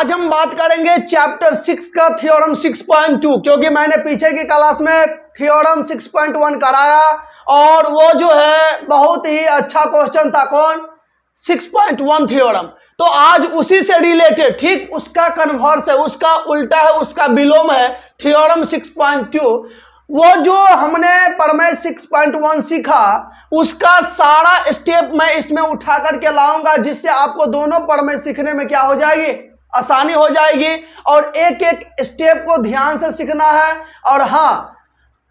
आज हम बात करेंगे चैप्टर 6 का थ्योरम 6.2, क्योंकि मैंने पीछे की क्लास में थ्योरम 6.1 कराया और वो जो है बहुत ही अच्छा क्वेश्चन था। कौन? 6.1 थ्योरम। तो आज उसी से रिलेटेड, ठीक उसका कन्वर्स है, उसका उल्टा है, उसका विलोम है थ्योरम 6.2। वो जो हमने प्रमेय 6.1 सीखा उसका सारा स्टेप मैं इसमें उठा करके लाऊंगा, जिससे आपको दोनों प्रमेय सीखने में क्या हो जाएगी, आसानी हो जाएगी। और एक एक स्टेप को ध्यान से सीखना है। और हाँ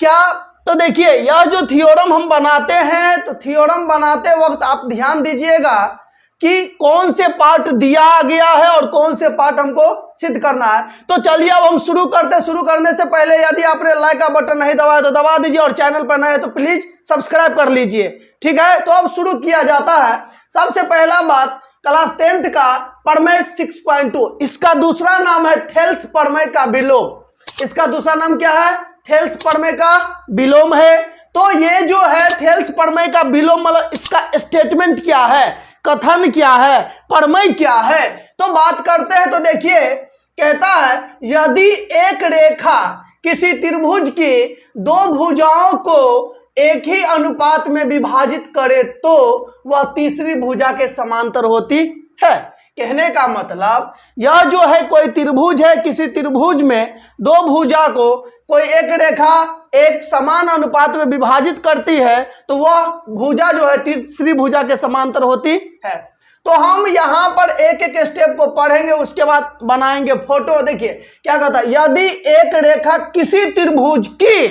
क्या, तो देखिए यह जो थ्योरम हम बनाते हैं, तो थ्योरम बनाते वक्त आप ध्यान दीजिएगा कि कौन से पार्ट दिया गया है और कौन से पार्ट हमको सिद्ध करना है। तो चलिए अब हम शुरू करते हैं। शुरू करने से पहले यदि आपने लाइक का बटन नहीं दबाया तो दबा दीजिए, और चैनल पर नए हैं तो प्लीज सब्सक्राइब कर लीजिए। ठीक है, तो अब शुरू किया जाता है। सबसे पहला बात, क्लास 10th का प्रमेय 6.2, इसका दूसरा नाम है थेल्स प्रमेय का विलोम। इसका दूसरा नाम क्या है? थेल्स प्रमेय का विलोम है। तो ये जो है थेल्स प्रमेय का विलोम, मतलब इसका स्टेटमेंट क्या है, कथन क्या है, प्रमेय क्या है, तो बात करते हैं। तो देखिए कहता है यदि एक रेखा किसी त्रिभुज की दो भुजाओं को एक ही अनुपात में विभाजित करे तो वह तीसरी भुजा के समांतर होती है। कहने का मतलब यह जो है कोई त्रिभुज है, किसी त्रिभुज में दो भुजा को कोई एक रेखा एक समान अनुपात में विभाजित करती है तो वह भुजा जो है तीसरी भुजा के समांतर होती है। तो हम यहां पर एक एक स्टेप को पढ़ेंगे, उसके बाद बनाएंगे फोटो। देखिए क्या कहता है, यदि एक रेखा किसी त्रिभुज की,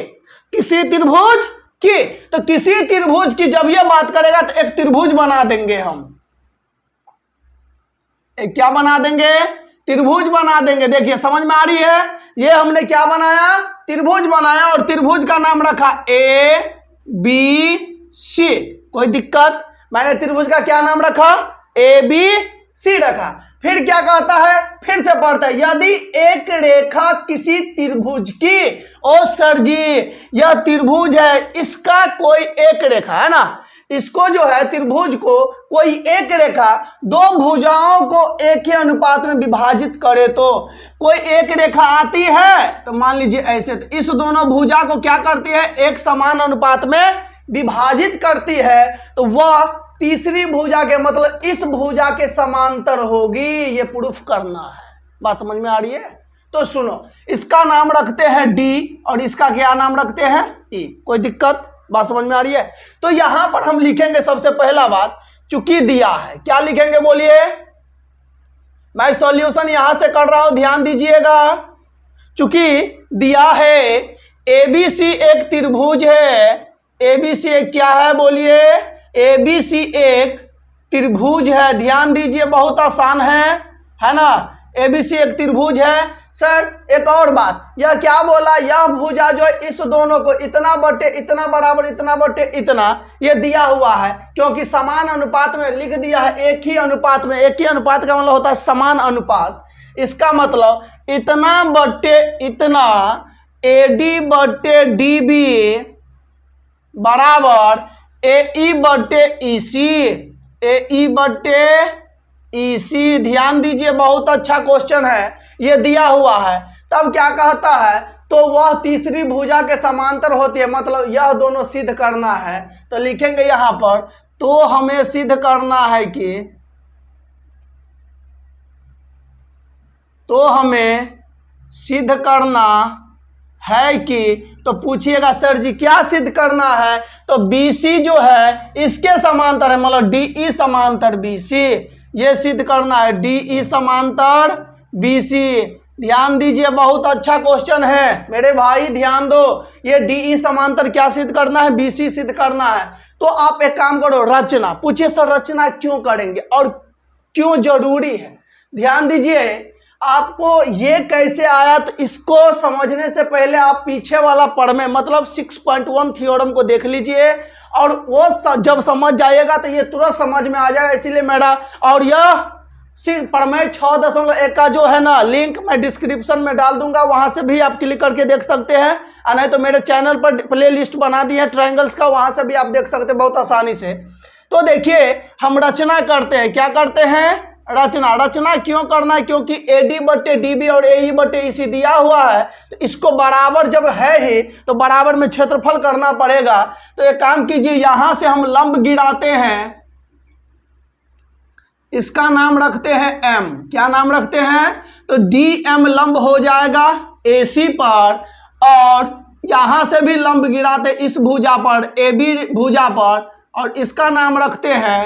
किसी त्रिभुज की, तो किसी त्रिभुज की जब यह बात करेगा तो एक त्रिभुज बना देंगे हम। एक क्या बना देंगे? त्रिभुज बना देंगे। देखिए समझ में आ रही है, ये हमने क्या बनाया? त्रिभुज बनाया, और त्रिभुज का नाम रखा ABC। कोई दिक्कत? मैंने त्रिभुज का क्या नाम रखा? ABC रखा। फिर क्या कहता है, फिर से पढ़ता है, यदि एक रेखा किसी त्रिभुज की, ओ सर जी यह त्रिभुज है, इसका कोई एक रेखा है ना, इसको जो है त्रिभुज को कोई एक रेखा दो भुजाओं को एक ही अनुपात में विभाजित करे तो कोई एक रेखा आती है, तो मान लीजिए ऐसे, तो इस दोनों भुजा को क्या करती है, एक समान अनुपात में विभाजित करती है, तो वह तीसरी भुजा के, मतलब इस भुजा के समांतर होगी। ये प्रूफ करना है। बात समझ में आ रही है? तो सुनो, इसका नाम रखते हैं D और इसका क्या नाम रखते हैं E। कोई दिक्कत? बात समझ में आ रही है? तो यहां पर हम लिखेंगे सबसे पहला बात, चूंकि दिया है, क्या लिखेंगे बोलिए? मैं सॉल्यूशन यहां से कर रहा हूं, ध्यान दीजिएगा। चूंकि दिया है ABC एक त्रिभुज है, ABC एक क्या है बोलिए? ABC एक त्रिभुज है। ध्यान दीजिए, बहुत आसान है ना? ABC एक त्रिभुज है। सर एक और बात, यह क्या बोला, यह भुजा जो है इस दोनों को इतना बटे इतना बराबर इतना बटे इतना, ये दिया हुआ है, क्योंकि समान अनुपात में लिख दिया है, एक ही अनुपात में। एक ही अनुपात का मतलब होता है समान अनुपात। इसका मतलब इतना बटे इतना AD बटे DB बराबर AE बटे EC, AE बटे EC। ध्यान दीजिए, बहुत अच्छा क्वेश्चन है, ये दिया हुआ है। तब क्या कहता है, तो वह तीसरी भुजा के समांतर होती है, मतलब यह दोनों सिद्ध करना है। तो लिखेंगे यहां पर, तो हमें सिद्ध करना है कि, तो हमें सिद्ध करना है कि, तो पूछिएगा सर जी क्या सिद्ध करना है, तो BC जो है इसके समांतर है, मतलब DE समांतर BC, ये सिद्ध करना है, DE समांतर BC। ध्यान दीजिए, बहुत अच्छा क्वेश्चन है मेरे भाई, ध्यान दो। ये DE समांतर क्या सिद्ध करना है? BC सिद्ध करना है। तो आप एक काम करो, रचना। पूछिए सर रचना क्यों करेंगे और क्यों जरूरी है? ध्यान दीजिए, आपको ये कैसे आया, तो इसको समझने से पहले आप पीछे वाला प्रमेय मतलब 6.1 थ्योरम को देख लीजिए, और वो जब समझ जाइएगा तो ये तुरंत समझ में आ जाएगा। इसीलिए मेरा, और यह प्रमेय 6.1 का जो है ना लिंक मैं डिस्क्रिप्शन में डाल दूंगा, वहां से भी आप क्लिक करके देख सकते हैं, नहीं तो मेरे चैनल पर प्ले लिस्ट बना दी है ट्रायंगल्स का, वहां से भी आप देख सकते हैं बहुत आसानी से। तो देखिए हम रचना करते हैं, क्या करते हैं? रचना। रचना क्यों करना है? क्योंकि AD बटे DB और AE बटे EC दिया हुआ है, तो इसको बराबर जब है ही तो बराबर में क्षेत्रफल करना पड़ेगा। तो एक काम कीजिए, यहां से हम लंब गिराते हैं, इसका नाम रखते हैं M। क्या नाम रखते हैं? तो DM लंब हो जाएगा AC पर, और यहां से भी लंब गिराते इस भुजा पर, AB भुजा पर, और इसका नाम रखते हैं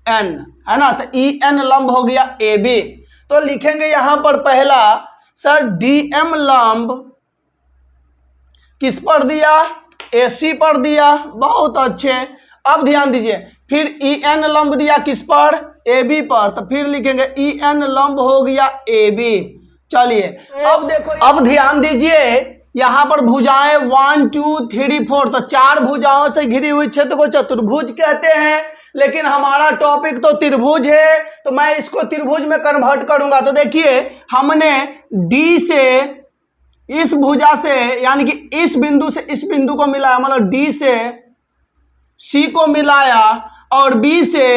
N, है ना। तो EN लंब हो गया AB। तो लिखेंगे यहां पर पहला, सर DM लंब किस पर दिया? AC पर दिया। बहुत अच्छे। अब ध्यान दीजिए, फिर EN लंब दिया किस पर? AB पर। तो फिर लिखेंगे EN लंब हो गया AB। चलिए अब देखो, अब ध्यान दीजिए, यहां पर भुजाएं 1 2 3 4, तो 4 भुजाओं से घिरी हुई क्षेत्र को चतुर्भुज कहते हैं। लेकिन हमारा टॉपिक तो त्रिभुज है, तो मैं इसको त्रिभुज में कन्वर्ट करूंगा। तो देखिए, हमने D से इस भुजा से, यानी कि इस बिंदु से इस बिंदु को मिलाया, मतलब D से C को मिलाया, और B से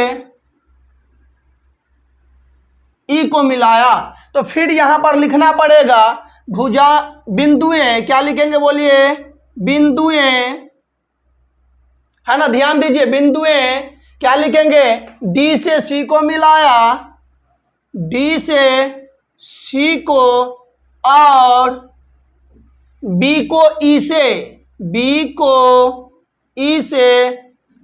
E को मिलाया। तो फिर यहां पर लिखना पड़ेगा भुजा बिंदुएं, क्या लिखेंगे बोलिए? बिंदुएं, है ना। ध्यान दीजिए, बिंदुएं क्या लिखेंगे? D से C को मिलाया, D से C को, और B को E से, B को E से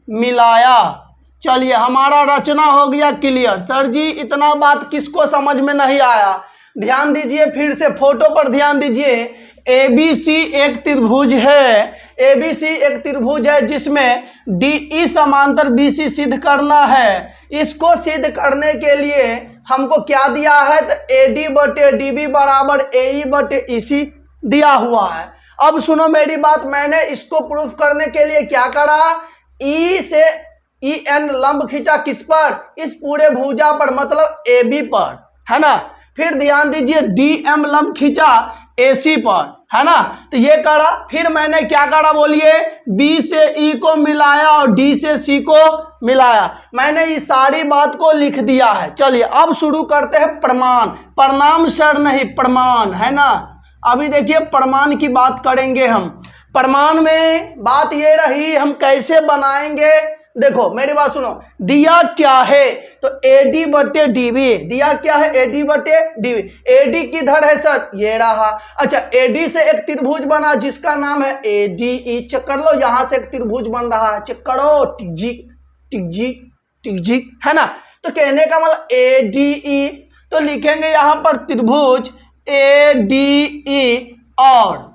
मिलाया। चलिए हमारा रचना हो गया क्लियर। सर जी इतना बात किसको समझ में नहीं आया? ध्यान दीजिए, फिर से फोटो पर ध्यान दीजिए। ABC एक त्रिभुज है, ABC एक त्रिभुज है जिसमें DE समांतर BC सिद्ध करना है। इसको सिद्ध करने के लिए हमको क्या दिया है? तो AD बटे DB बराबर AE बटे EC दिया हुआ है। अब सुनो मेरी बात, मैंने इसको प्रूफ करने के लिए क्या करा? E से EN लंब खींचा किस पर? इस पूरे भुजा पर, मतलब AB पर, है ना। फिर ध्यान दीजिए, DM लंब खींचा AC पर, है ना। तो ये करा। फिर मैंने क्या करा बोलिए? B से E को मिलाया और D से C को मिलाया। मैंने इस सारी बात को लिख दिया है। चलिए अब शुरू करते हैं प्रमाण। प्रणाम सर नहीं, प्रमाण, है ना। अभी देखिए प्रमाण की बात करेंगे हम। प्रमाण में बात ये रही, हम कैसे बनाएंगे? देखो मेरी बात सुनो, दिया क्या है? तो AD बटे DB। दिया क्या है? AD बटे DB। AD किधर है सर? ये रहा। अच्छा, AD से एक त्रिभुज बना जिसका नाम है ADE। चेक कर लो, यहां से एक त्रिभुज बन रहा है, चेक करो, टिकजिक टिकजिक टिकजिक, है ना। तो कहने का मतलब ADE। तो लिखेंगे यहां पर त्रिभुज ADE। और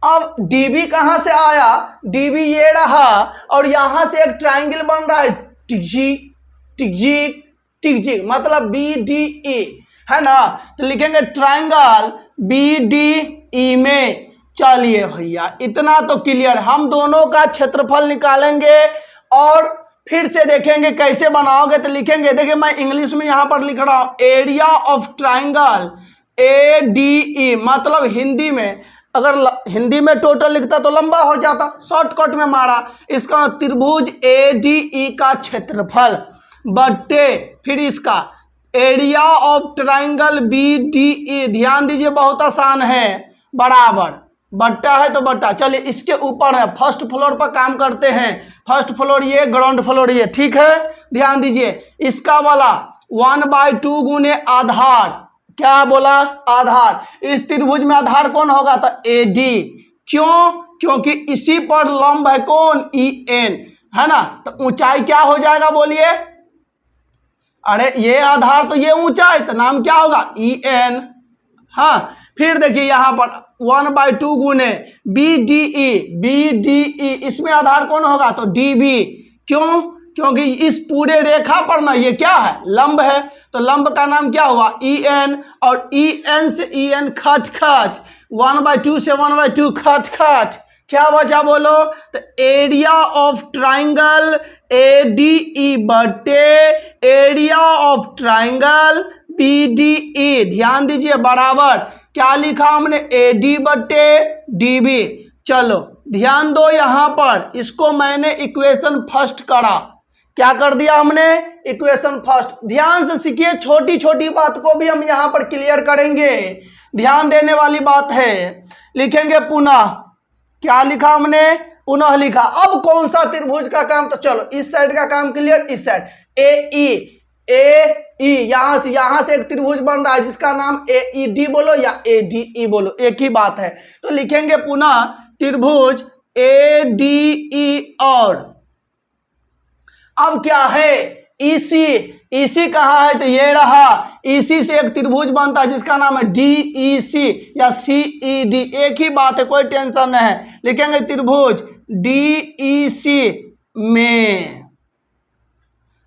अब DB कहां से आया? DB ये रहा, और यहां से एक ट्राइंगल बन रहा है, टिकजिक टिकजिक टिकजिक, मतलब BDE, है ना। तो लिखेंगे ट्राइंगल BDE में। चलिए भैया इतना तो क्लियर। हम दोनों का क्षेत्रफल निकालेंगे और फिर से देखेंगे कैसे बनाओगे। तो लिखेंगे, देखिए मैं इंग्लिश में यहां पर लिख रहा हूं, एरिया ऑफ ट्राइंगल ADE, मतलब हिंदी में, अगर हिंदी में टोटल लिखता तो लंबा हो जाता, शॉर्टकट में मारा। इसका त्रिभुज ADE का क्षेत्रफल बटे फिर इसका एरिया ऑफ ट्राइंगल BDE। ध्यान दीजिए बहुत आसान है, बराबर बट्टा है तो बट्टा। चलिए इसके ऊपर है, फर्स्ट फ्लोर पर काम करते हैं। फर्स्ट फ्लोर ये, ग्राउंड फ्लोर ये, ठीक है। ध्यान दीजिए, इसका वाला 1/2 गुने आधार। क्या बोला? आधार। इस त्रिभुज में आधार कौन होगा? तो AD। क्यों? क्योंकि इसी पर लंब है कौन? EN, है ना। तो ऊंचाई क्या हो जाएगा बोलिए? अरे ये आधार तो ये ऊंचाई, तो नाम क्या होगा? EN। हाँ, फिर देखिए यहां पर 1/2 गुने BDE। BDE इसमें आधार कौन होगा? तो DB। क्यों? क्योंकि इस पूरे रेखा पर ना ये क्या है? लंब है। तो लंब का नाम क्या हुआ? EN। और EN से EN खट खट, 1/2 से 1/2 खट खट, क्या बचा बोलो? तो एरिया ऑफ ट्राइंगल ADE बटे एरिया ऑफ ट्राइंगल BDE। ध्यान दीजिए, बराबर क्या लिखा हमने? AD बटे DB। चलो ध्यान दो, यहां पर इसको मैंने इक्वेशन फर्स्ट करा, क्या कर दिया हमने, इक्वेशन फर्स्ट। ध्यान से सीखिए, छोटी छोटी बात को भी हम यहां पर क्लियर करेंगे, ध्यान देने वाली बात है। लिखेंगे पुनः, क्या लिखा हमने, पुनः लिखा। अब कौन सा त्रिभुज का काम, तो चलो इस साइड का काम क्लियर, इस साइड ए ई यहां से एक त्रिभुज बन रहा है जिसका नाम AED बोलो या ADE बोलो, एक ही बात है। तो लिखेंगे पुनः त्रिभुज ADE और अब क्या है, EC कहाँ है, तो ये रहा, EC से एक त्रिभुज बनता है जिसका नाम है DEC या CED, एक ही बात है, कोई टेंशन नहीं है। लिखेंगे त्रिभुज DEC में,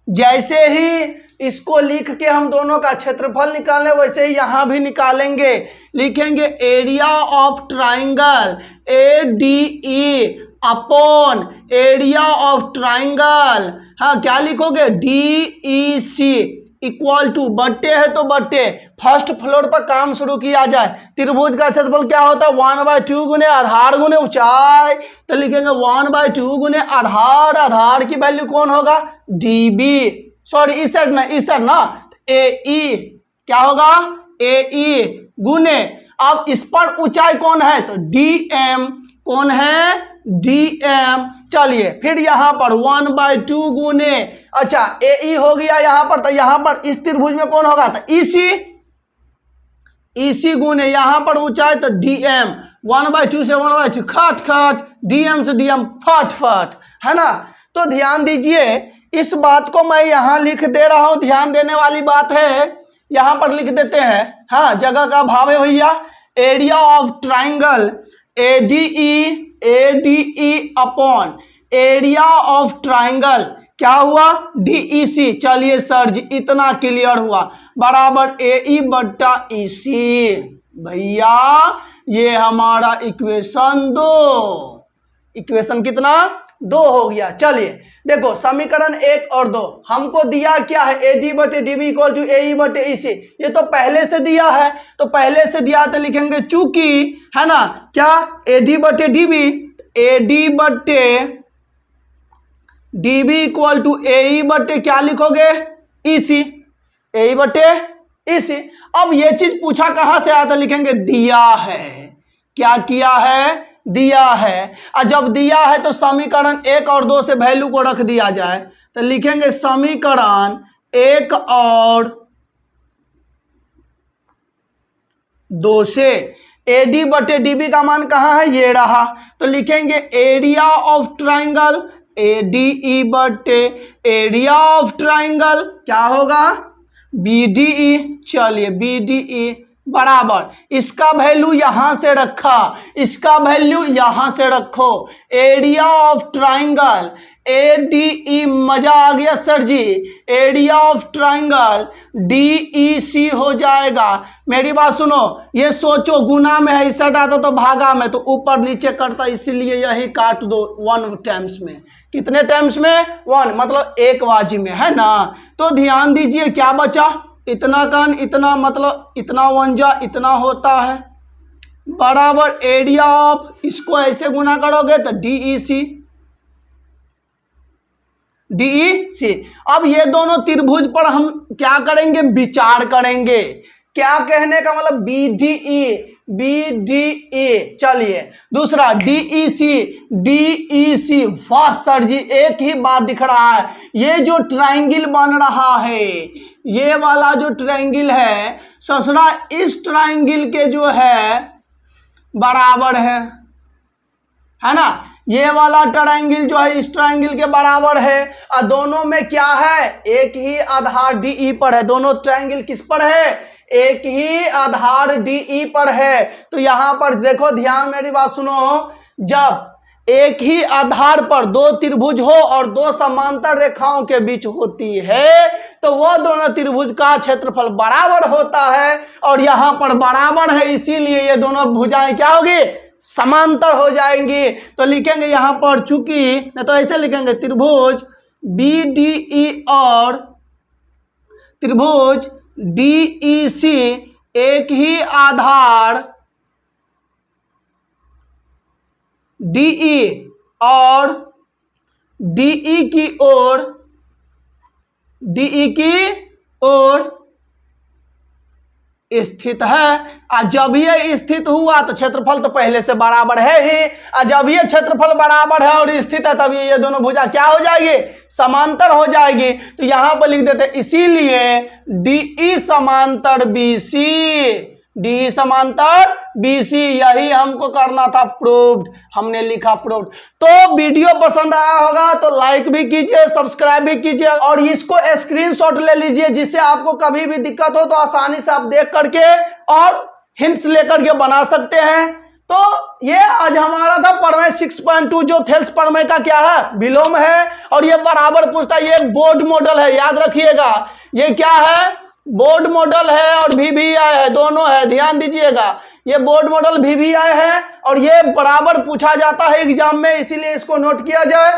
जैसे ही इसको लिख के हम दोनों का क्षेत्रफल निकालें वैसे ही यहां भी निकालेंगे। लिखेंगे area of triangle ADE upon area of triangle, हाँ क्या लिखोगे, DEC इक्वल टू, बट्टे है तो बट्टे, फर्स्ट फ्लोर पर काम शुरू किया जाए। त्रिभुज का क्षेत्रफल क्या होता है, 1/2 गुने आधार गुने ऊंचाई, तो लिखेंगे 1/2 गुने आधार, आधार की वैल्यू कौन होगा, DB, सॉरी इस साइड ना, AE क्या होगा, AE गुने, अब इस पर ऊंचाई कौन है, तो DM, कौन है, DM। चलिए फिर यहां पर 1/2 गुने, अच्छा AE हो गया यहां पर, तो यहां पर इस त्रिभुज में कौन होगा, तो EC गुने यहां पर ऊंचाई तो DM, 1/2 से 1/2 खट खट, DM से DM फट फट, है ना। तो ध्यान दीजिए, इस बात को मैं यहां लिख दे रहा हूं, ध्यान देने वाली बात है, यहां पर लिख देते हैं, हाँ जगह का भाव है भैया। Area of triangle ADE upon area of triangle क्या हुआ, DEC। चलिए सर जी इतना क्लियर हुआ, बराबर AE बट्टा EC। भैया ये हमारा इक्वेशन 2, इक्वेशन कितना, 2 हो गया। चलिए देखो समीकरण 1 और 2 हमको दिया क्या है, AD बटे DB इक्वल टू AE बटे EC, ये तो पहले से दिया है, तो पहले से दिया तो लिखेंगे चूंकि, है ना, क्या AD बटे DB, AD बटे DB इक्वल टू AE बटे क्या लिखोगे, EC, AE बटे EC। अब ये चीज पूछा कहां से आया था, लिखेंगे दिया है, क्या किया है, दिया है। और जब दिया है तो समीकरण 1 और 2 से वैल्यू को रख दिया जाए, तो लिखेंगे समीकरण 1 और 2 से AD बटे DB का मान कहाँ है, ये रहा, तो लिखेंगे एरिया ऑफ ट्राइंगल ADE बटे एरिया ऑफ ट्राइंगल क्या होगा, BDE। चलिए BDE बराबर, इसका वैल्यू यहां से रखा, इसका वैल्यू यहां से रखो, एरिया ऑफ ट्राइंगल ADE, मजा आ गया sir ji, area of triangle DEC हो जाएगा। मेरी बात सुनो, ये सोचो गुना में है, इस हटा दो तो भागा में, तो ऊपर नीचे करता, इसीलिए यही काट दो 1 टाइम्स में, कितने टाइम्स में, 1, मतलब एक बाजी में, है ना। तो ध्यान दीजिए क्या बचा, इतना कान इतना, मतलब इतना 1 जा इतना होता है, बराबर एरिया ऑफ, इसको ऐसे गुना करोगे तो DEC। अब ये दोनों त्रिभुज पर हम क्या करेंगे, विचार करेंगे, क्या कहने का मतलब, BDE। चलिए दूसरा DEC। वाह सर जी एक ही बात दिख रहा है, ये जो ट्रायंगल बन रहा है, ये वाला जो ट्रायंगल है ससुरा, इस ट्रायंगल के जो है बराबर है ना, ये वाला ट्रायंगल जो है इस ट्रायंगल के बराबर है, और दोनों में क्या है, एक ही आधार DE पर है, दोनों ट्रायंगल किस पर है, एक ही आधार DE पर है। तो यहां पर देखो, ध्यान मेरी बात सुनो, जब एक ही आधार पर दो त्रिभुज हो और दो समांतर रेखाओं के बीच होती है, तो वह दोनों त्रिभुज का क्षेत्रफल बराबर होता है, और यहां पर बराबर है, इसीलिए ये दोनों भुजाएं क्या होगी, समांतर हो जाएंगी। तो लिखेंगे यहां पर, चूंकि नहीं तो ऐसे लिखेंगे, त्रिभुज BDE और त्रिभुज DEC एक ही आधार DE और DE की ओर डीई की ओर स्थित है। और जब ये स्थित हुआ तो क्षेत्रफल तो पहले से बराबर है ही, और जब ये क्षेत्रफल बराबर है और स्थित है तब ये दोनों भुजा क्या हो जाएगी, समांतर हो जाएगी। तो यहां पर लिख देते इसीलिए डीई समांतर बीसी, डी समांतर बीसी, यही हमको करना था प्रूव्ड, हमने लिखा प्रूव्ड। तो वीडियो पसंद आया होगा तो लाइक भी कीजिए, सब्सक्राइब भी कीजिए और इसको स्क्रीनशॉट ले लीजिए, जिससे आपको कभी भी दिक्कत हो तो आसानी से आप देख करके और हिंट्स लेकर के बना सकते हैं। तो ये आज हमारा था प्रमेय 6.2 जो थेल्स प्रमेय का क्या है, विलोम है, और ये बराबर पूछता है। ये बोर्ड मॉडल है, याद रखिएगा। ये क्या है, बोर्ड मॉडल है और VVI है, दोनों है, ध्यान दीजिएगा। ये बोर्ड मॉडल VVI है और ये बराबर पूछा जाता है एग्जाम में, इसीलिए इसको नोट किया जाए।